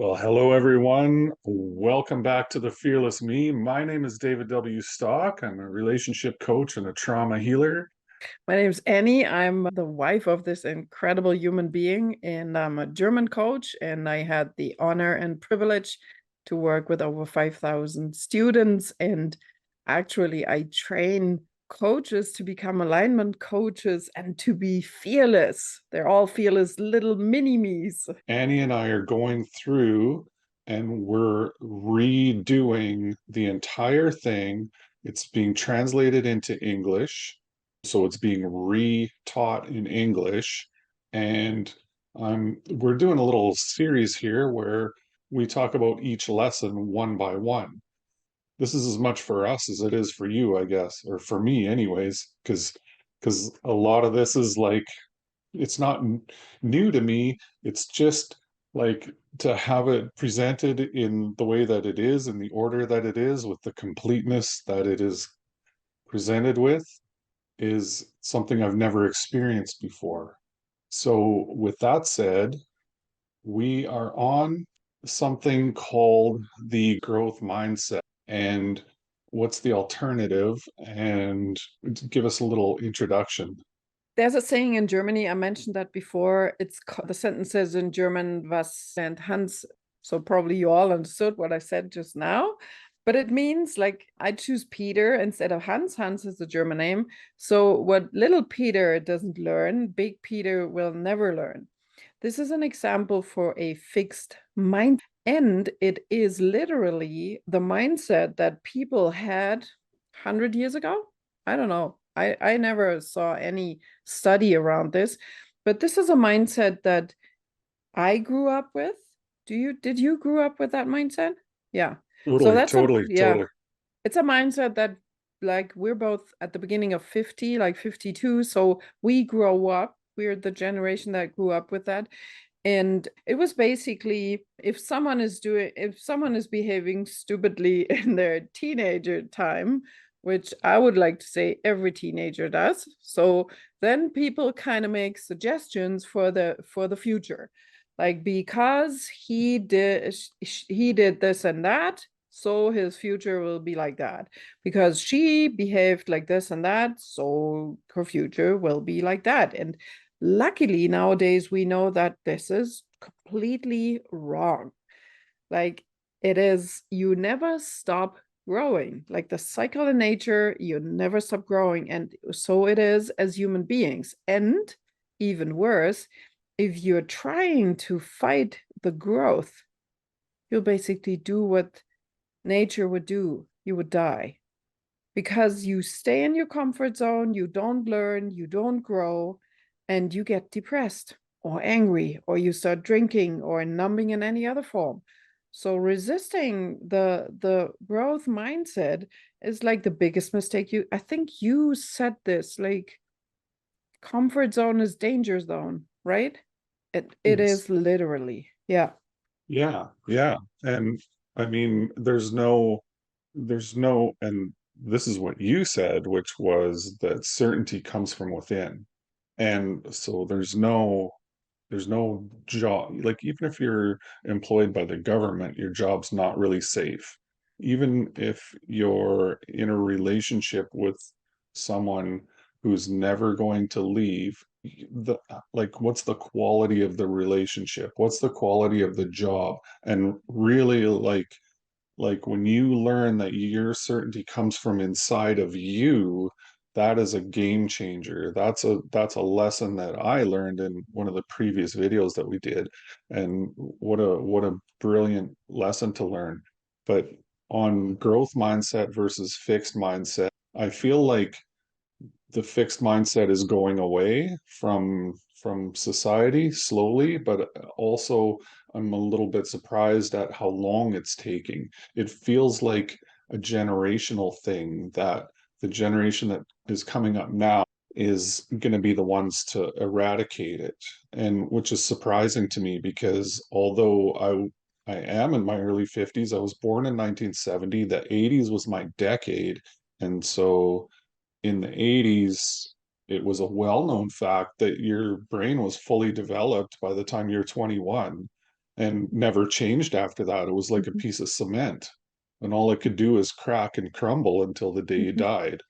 Well, hello everyone. Welcome back to The Fearless Me. My name is David W. Stock. I'm a relationship coach and a trauma healer. My name's Annie. I'm the wife of this incredible human being, and I'm a German coach. And I had the honor and privilege to work with over 5,000 students. And actually, I train coaches to become alignment coaches and to be fearless. They're all fearless little mini me's. Annie and I are going through and we're redoing the entire thing. It's being translated into English, so it's being re-taught in English. And we're doing a little series here where we talk about each lesson one by one. This is as much for us as it is for you, I guess, or for me anyways, because a lot of this is like it's not new to me. It's just like to have it presented in the way that it is, in the order that it is, with the completeness that it is presented with, is something I've never experienced before. So, with that said, we are on something called the growth mindset. And what's the alternative? And give us a little introduction. There's a saying in Germany, I mentioned that before. The sentence says in German, was and Hans. So probably you all understood what I said just now. But it means like I choose Peter instead of Hans. Hans is the German name. So what little Peter doesn't learn, big Peter will never learn. This is an example for a fixed mind. And it is literally the mindset that people had 100 years ago. I don't know. I never saw any study around this, but this is a mindset that I grew up with. Did you grew up with that mindset? Yeah. So Totally, that's a, totally, yeah, totally. it's a mindset that like we're both at the beginning of 50, like 52. So we grow up, we're the generation that grew up with that. And it was basically if someone is behaving stupidly in their teenager time, which I would like to say every teenager does. So then people kind of make suggestions for the future. Like because he did this and that, so his future will be like that. Because she behaved like this and that, so her future will be like that. And luckily, nowadays, we know that this is completely wrong. Like it is, you never stop growing. Like the cycle in nature, you never stop growing. And so it is as human beings. And even worse, if you're trying to fight the growth, you'll basically do what nature would do. You would die because you stay in your comfort zone, you don't learn, you don't grow, and you get depressed or angry, or you start drinking or numbing in any other form. So resisting the growth mindset is like the biggest mistake. I think you said this, like comfort zone is danger zone, right? It Yes. is literally. Yeah. Yeah, yeah. And I mean, and this is what you said, which was that certainty comes from within. And so there's no job, like even if you're employed by the government, your job's not really safe. Even if you're in a relationship with someone who's never going to leave, the like what's the quality of the relationship? What's the quality of the job? And really like when you learn that your certainty comes from inside of you, that is a game changer. That's a lesson that I learned in one of the previous videos that we did. And what a brilliant lesson to learn. But on growth mindset versus fixed mindset, I feel like the fixed mindset is going away from society slowly, but also I'm a little bit surprised at how long it's taking. It feels like a generational thing that the generation that is coming up now is going to be the ones to eradicate it, and which is surprising to me because although I am in my early 50s, I was born in 1970, the 80s was my decade, and so in the 80s, it was a well known fact that your brain was fully developed by the time you're 21. and never changed after that. It was like a Mhm. piece of cement. And all it could do is crack and crumble until the day you Mhm. died.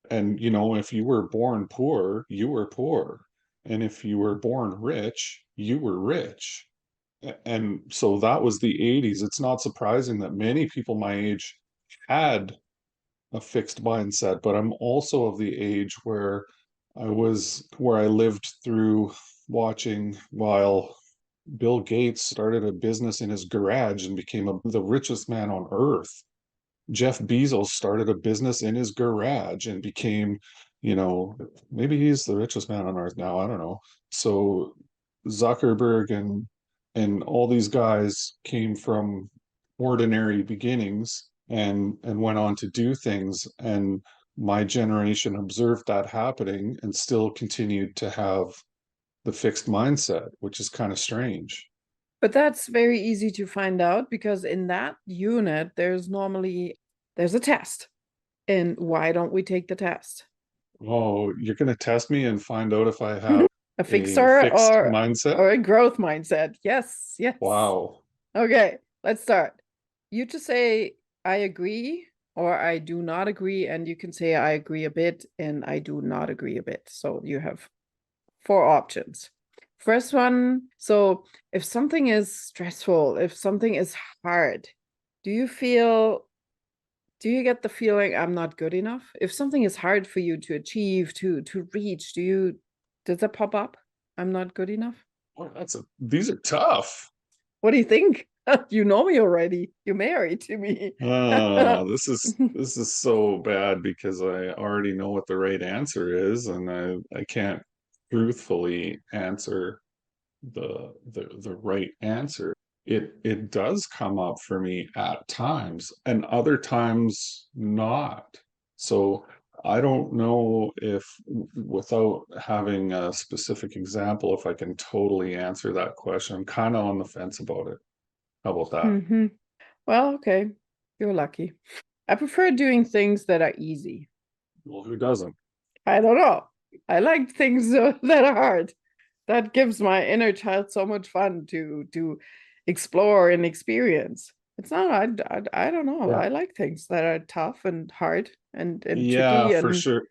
And, if you were born poor, you were poor. And if you were born rich, you were rich. And so that was the 80s. It's not surprising that many people my age had a fixed mindset, but I'm also of the age where I lived through watching while Bill Gates started a business in his garage and became the richest man on earth. Jeff Bezos started a business in his garage and became, you know, maybe he's the richest man on earth now. I don't know. So Zuckerberg and all these guys came from ordinary beginnings and went on to do things. And my generation observed that happening and still continued to have the fixed mindset, which is kind of strange. But that's very easy to find out because in that unit, there's a test. And why don't we take the test? Oh, you're going to test me and find out if I have A a fixer fixed mindset? or a growth mindset. Yes, yes. Wow. Okay, let's start. You just say I agree or I do not agree, and you can say I agree a bit and I do not agree a bit. So you have four options. First one, so if something is stressful, if something is hard, do you feel, do you get the feeling I'm not good enough? If something is hard for you to achieve, to reach, does that pop up? I'm not good enough? Boy, these are tough. What do you think? You know me already. You're married to me. This is so bad because I already know what the right answer is, and I can't truthfully answer the right answer. It does come up for me at times, and other times not. So I don't know if, without having a specific example, if I can totally answer that question. I'm kind of on the fence about it. How about that? Hmm. Well, okay. You're lucky. I prefer doing things that are easy. Well, who doesn't? I don't know. I like things that are hard. That gives my inner child so much fun to explore and experience. It's not, I don't know. Yeah. I like things that are tough and hard and Yeah, tricky for and sure.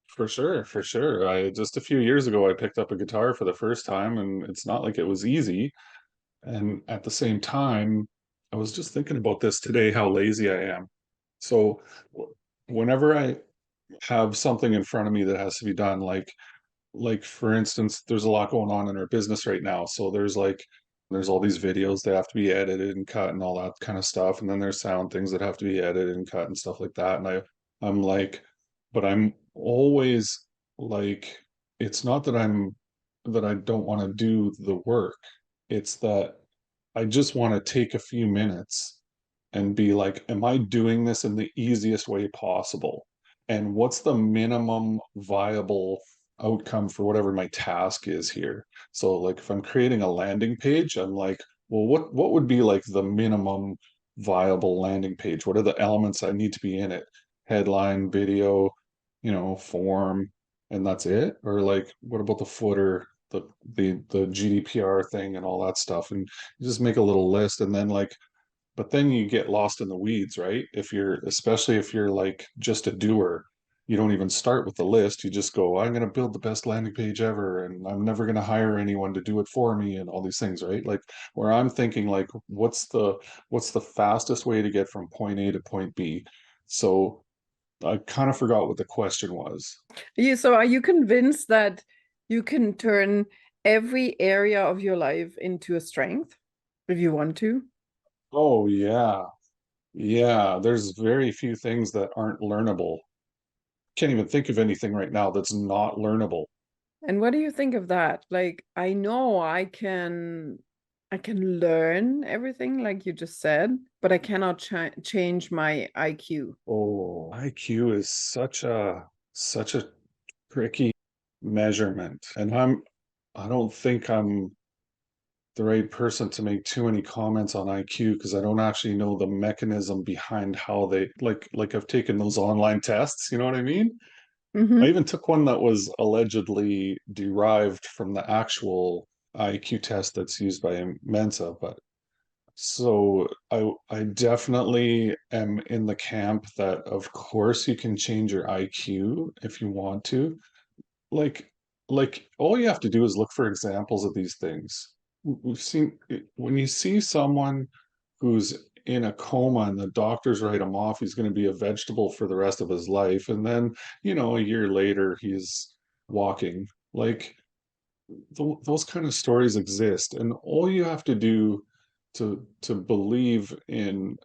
For sure, for sure. I just a few years ago I picked up a guitar for the first time, and it's not like it was easy. And at the same time, I was just thinking about this today, how lazy I am. So whenever I have something in front of me that has to be done, like for instance, there's a lot going on in our business right now. So there's all these videos that have to be edited and cut and all that kind of stuff. And then there's sound things that have to be edited and cut and stuff like that. And I'm like, but I'm always like, it's not that I don't want to do the work. It's that I just want to take a few minutes and be like, am I doing this in the easiest way possible? And what's the minimum viable outcome for whatever my task is here? So like if I'm creating a landing page, I'm like, well, what would be like the minimum viable landing page? What are the elements I need to be in it? Headline, video, form, and that's it? Or like what about the footer, the GDPR thing and all that stuff? And you just make a little list and then like but then you get lost in the weeds, right? Especially if you're like just a doer, you don't even start with the list. You just go, I'm going to build the best landing page ever, and I'm never going to hire anyone to do it for me, and all these things, right? Like where I'm thinking, like, what's the fastest way to get from point A to point B? So I kind of forgot what the question was. so are you convinced that you can turn every area of your life into a strength if you want to? Oh yeah, yeah. There's very few things that aren't learnable. Can't even think of anything right now that's not learnable. And what do you think of that? Like, I know I can learn everything like you just said, but I cannot change my IQ. Oh, IQ is such a tricky measurement. And I don't think I'm the right person to make too many comments on IQ because I don't actually know the mechanism behind how they like I've taken those online tests, you know what I mean? I Hmm. even took one that was allegedly derived from the actual IQ test that's used by Mensa, but So I definitely am in the camp that of course you can change your IQ if you want to. Like like all you have to do is look for examples of these things. We've seen when you see someone who's in a coma and the doctors write him off, he's going to be a vegetable for the rest of his life. And then, a year later, he's walking. Like those kind of stories exist, and all you have to do to believe in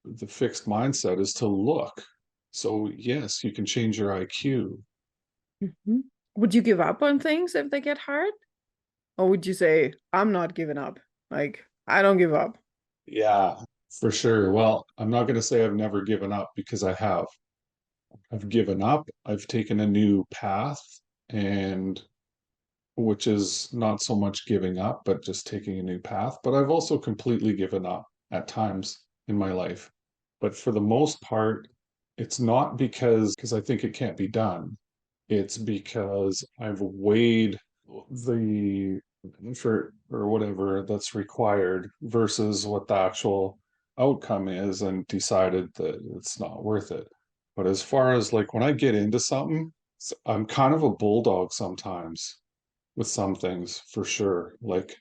the fixed mindset is to look. So yes, you can change your IQ. Mhm. Would you give up on things if they get hard? Or would you say, I'm not giving up? Like, I don't give up. Yeah, for sure. Well, I'm not going to say I've never given up because I have. I've given up. I've taken a new path, and which is not so much giving up, but just taking a new path. But I've also completely given up at times in my life. But for the most part, it's not because I think it can't be done. It's because I've weighed the effort or whatever that's required versus what the actual outcome is and decided that it's not worth it. But as far as like when I get into something, I'm kind of a bulldog sometimes with some things for sure. Like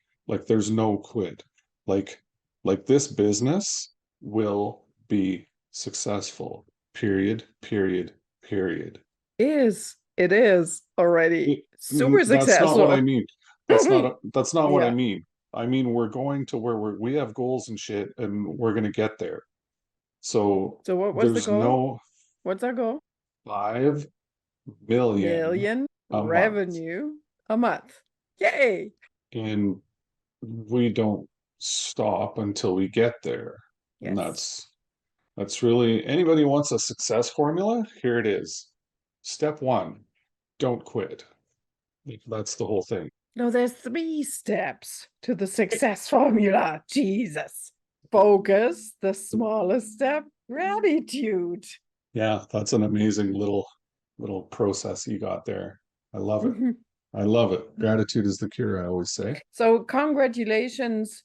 there's no quit. Like like this business will be successful. Period, period, period. It is already super That's not what I successful. mean. That's not what I Yeah. mean. I mean we're going to where we have goals and shit and we're gonna get there. So So what was the there's goal? no What's our goal? 5 million Million a month. revenue a month. Yay. And we don't stop until we get there. And Yes. that's really anybody who wants a success formula, here it is. Step one, don't quit. That's the whole thing. No, there's 3 steps to the success formula. Jesus. Focus, the smallest step, gratitude. Yeah, that's an amazing little process you got there. I love it. Mhm. I love it. Gratitude is the cure, I always say. So, congratulations,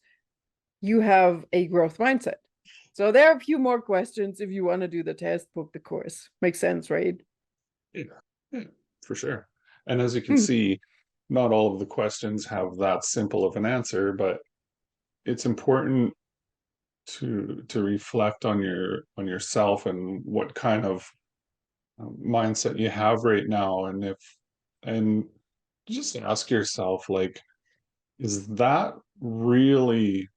you have a growth mindset. So, there are a few more questions if you want to do the test, book the course. Makes sense, right? Yeah, yeah, for sure. And as you can Hmm. see, not all of the questions have that simple of an answer, but it's important to reflect on yourself and what kind of mindset you have right now, and just ask yourself like, is that really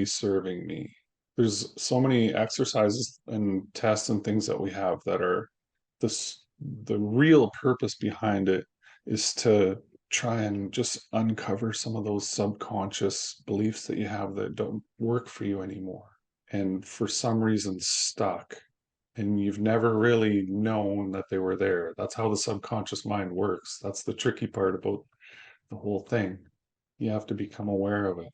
serving me? There's so many exercises and tests and things that we have that are this the real purpose behind it is to try and just uncover some of those subconscious beliefs that you have that don't work for you anymore and for some reason stuck, and you've never really known that they were there. That's how the subconscious mind works. That's the tricky part about the whole thing. You have to become aware of it.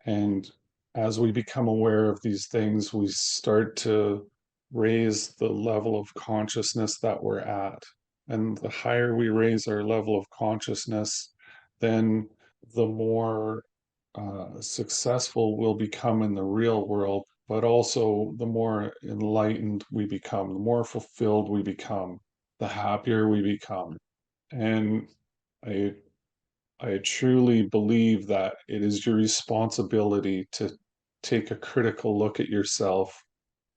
And as we become aware of these things, we start to raise the level of consciousness that we're at. And the higher we raise our level of consciousness, then the more successful we'll become in the real world, but also the more enlightened we become, the more fulfilled we become, the happier we become. And I I truly believe that it is your responsibility to take a critical look at yourself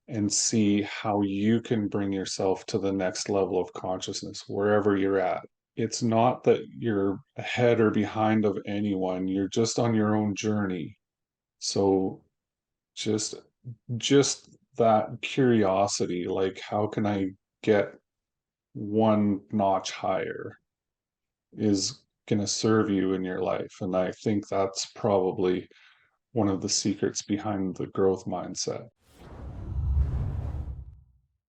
and see how you can bring yourself to the next level of consciousness, wherever you're at. It's not that you're ahead or behind of anyone, you're just on your own journey. So just just that curiosity, like how can I get one notch higher, is going to serve you in your life. And I think that's probably one of the secrets behind the growth mindset.